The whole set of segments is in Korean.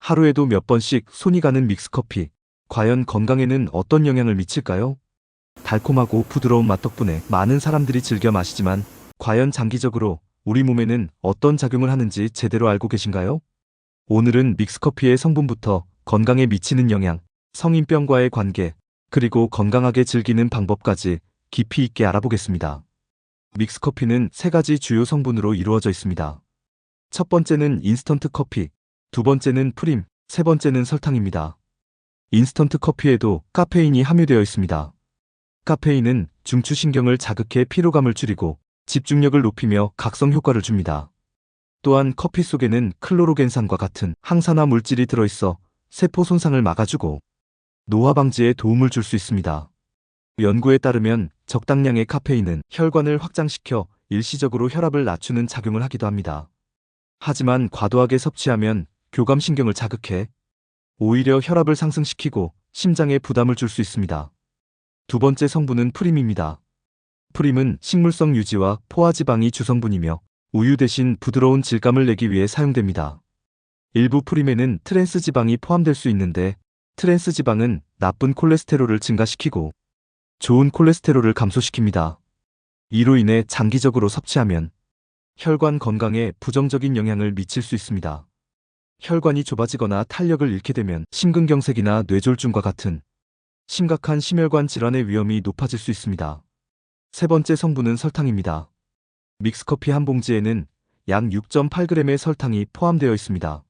하루에도 몇 번씩 손이 가는 믹스커피. 과연 건강에는 어떤 영향을 미칠까요? 달콤하고 부드러운 맛 덕분에 많은 사람들이 즐겨 마시지만 과연 장기적으로 우리 몸에는 어떤 작용을 하는지 제대로 알고 계신가요? 오늘은 믹스커피의 성분부터 건강에 미치는 영향, 성인병과의 관계, 그리고 건강하게 즐기는 방법까지 깊이 있게 알아보겠습니다. 믹스커피는 세 가지 주요 성분으로 이루어져 있습니다. 첫 번째는 인스턴트 커피, 두 번째는 프림, 세 번째는 설탕입니다. 인스턴트 커피에도 카페인이 함유되어 있습니다. 카페인은 중추신경을 자극해 피로감을 줄이고 집중력을 높이며 각성 효과를 줍니다. 또한 커피 속에는 클로로겐산과 같은 항산화 물질이 들어있어 세포 손상을 막아주고 노화 방지에 도움을 줄 수 있습니다. 연구에 따르면 적당량의 카페인은 혈관을 확장시켜 일시적으로 혈압을 낮추는 작용을 하기도 합니다. 하지만 과도하게 섭취하면 교감신경을 자극해 오히려 혈압을 상승시키고 심장에 부담을 줄 수 있습니다. 두 번째 성분은 프림입니다. 프림은 식물성 유지와 포화지방이 주성분이며 우유 대신 부드러운 질감을 내기 위해 사용됩니다. 일부 프림에는 트랜스 지방이 포함될 수 있는데 트랜스 지방은 나쁜 콜레스테롤을 증가시키고 좋은 콜레스테롤을 감소시킵니다. 이로 인해 장기적으로 섭취하면 혈관 건강에 부정적인 영향을 미칠 수 있습니다. 혈관이 좁아지거나 탄력을 잃게 되면 심근경색이나 뇌졸중과 같은 심각한 심혈관 질환의 위험이 높아질 수 있습니다. 세 번째 성분은 설탕입니다. 믹스커피 한 봉지에는 약 6.8g의 설탕이 포함되어 있습니다.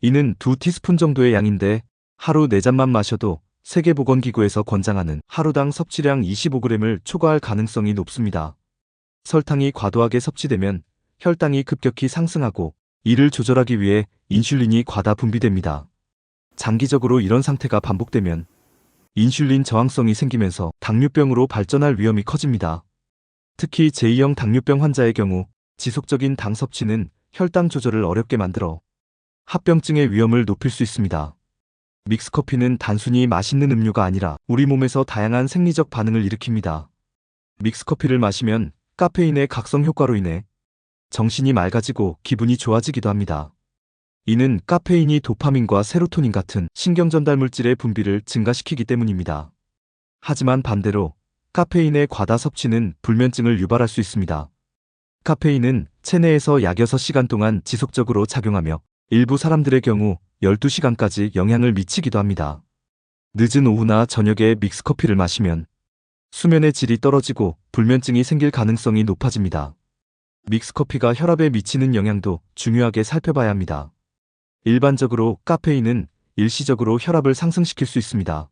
이는 2티스푼 정도의 양인데 하루 4잔만 마셔도 세계보건기구에서 권장하는 하루당 섭취량 25g을 초과할 가능성이 높습니다. 설탕이 과도하게 섭취되면 혈당이 급격히 상승하고 이를 조절하기 위해 인슐린이 과다 분비됩니다. 장기적으로 이런 상태가 반복되면 인슐린 저항성이 생기면서 당뇨병으로 발전할 위험이 커집니다. 특히 제2형 당뇨병 환자의 경우 지속적인 당 섭취는 혈당 조절을 어렵게 만들어 합병증의 위험을 높일 수 있습니다. 믹스커피는 단순히 맛있는 음료가 아니라 우리 몸에서 다양한 생리적 반응을 일으킵니다. 믹스커피를 마시면 카페인의 각성 효과로 인해 정신이 맑아지고 기분이 좋아지기도 합니다. 이는 카페인이 도파민과 세로토닌 같은 신경전달 물질의 분비를 증가시키기 때문입니다. 하지만 반대로 카페인의 과다 섭취는 불면증을 유발할 수 있습니다. 카페인은 체내에서 약 6시간 동안 지속적으로 작용하며 일부 사람들의 경우 12시간까지 영향을 미치기도 합니다. 늦은 오후나 저녁에 믹스커피를 마시면 수면의 질이 떨어지고 불면증이 생길 가능성이 높아집니다. 믹스커피가 혈압에 미치는 영향도 중요하게 살펴봐야 합니다. 일반적으로 카페인은 일시적으로 혈압을 상승시킬 수 있습니다.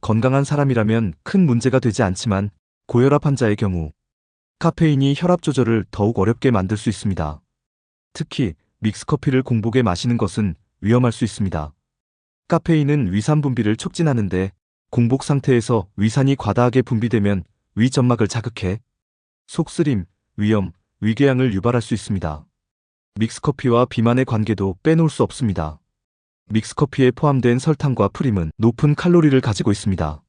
건강한 사람이라면 큰 문제가 되지 않지만 고혈압 환자의 경우 카페인이 혈압 조절을 더욱 어렵게 만들 수 있습니다. 특히 믹스커피를 공복에 마시는 것은 위험할 수 있습니다. 카페인은 위산 분비를 촉진하는데 공복 상태에서 위산이 과다하게 분비되면 위점막을 자극해 속쓰림, 위염, 위궤양을 유발할 수 있습니다. 믹스커피와 비만의 관계도 빼놓을 수 없습니다. 믹스커피에 포함된 설탕과 프림은 높은 칼로리를 가지고 있습니다.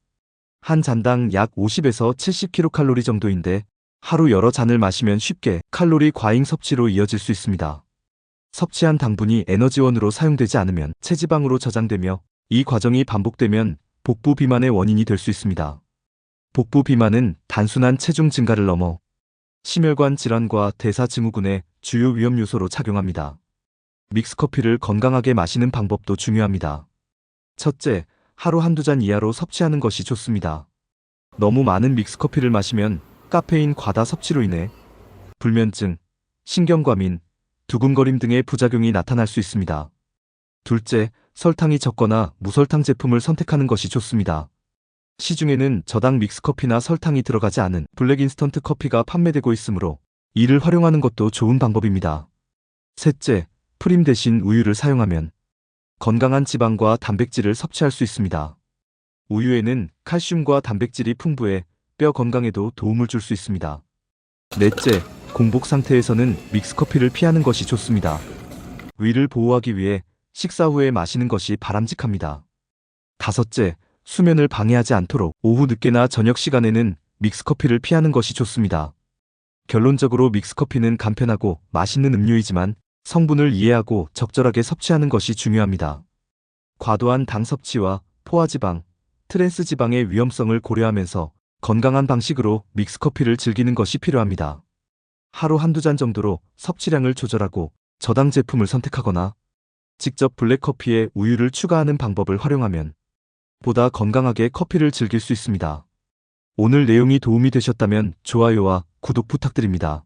한 잔당 약 50에서 70kcal 정도인데 하루 여러 잔을 마시면 쉽게 칼로리 과잉 섭취로 이어질 수 있습니다. 섭취한 당분이 에너지원으로 사용되지 않으면 체지방으로 저장되며 이 과정이 반복되면 복부 비만의 원인이 될 수 있습니다. 복부 비만은 단순한 체중 증가를 넘어 심혈관 질환과 대사증후군의 주요 위험 요소로 작용합니다. 믹스커피를 건강하게 마시는 방법도 중요합니다. 첫째, 하루 한두 잔 이하로 섭취하는 것이 좋습니다. 너무 많은 믹스커피를 마시면 카페인 과다 섭취로 인해 불면증, 신경과민, 두근거림 등의 부작용이 나타날 수 있습니다. 둘째, 설탕이 적거나 무설탕 제품을 선택하는 것이 좋습니다. 시중에는 저당 믹스커피나 설탕이 들어가지 않은 블랙 인스턴트 커피가 판매되고 있으므로 이를 활용하는 것도 좋은 방법입니다. 셋째, 프림 대신 우유를 사용하면 건강한 지방과 단백질을 섭취할 수 있습니다. 우유에는 칼슘과 단백질이 풍부해 뼈 건강에도 도움을 줄 수 있습니다. 넷째, 공복 상태에서는 믹스커피를 피하는 것이 좋습니다. 위를 보호하기 위해 식사 후에 마시는 것이 바람직합니다. 다섯째, 수면을 방해하지 않도록 오후 늦게나 저녁 시간에는 믹스커피를 피하는 것이 좋습니다. 결론적으로 믹스커피는 간편하고 맛있는 음료이지만 성분을 이해하고 적절하게 섭취하는 것이 중요합니다. 과도한 당 섭취와 포화지방, 트랜스지방의 위험성을 고려하면서 건강한 방식으로 믹스커피를 즐기는 것이 필요합니다. 하루 한두 잔 정도로 섭취량을 조절하고 저당 제품을 선택하거나 직접 블랙커피에 우유를 추가하는 방법을 활용하면 보다 건강하게 커피를 즐길 수 있습니다. 오늘 내용이 도움이 되셨다면 좋아요와 구독 부탁드립니다.